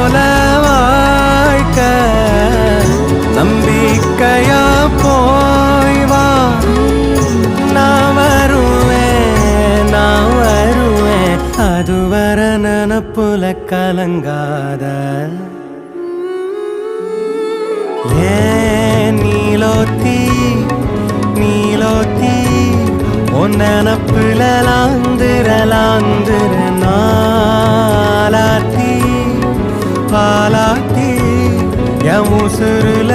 போல வாழ்க்கை நம்பிக்கையா போய் வா. நான் வருவேன் அதுவரை நினப்புல கலங்காத. ஏன் நீலோத்தி உன் நினப்புல லாந்துர நாளாத்தி பாலாத்தி என் உசுருல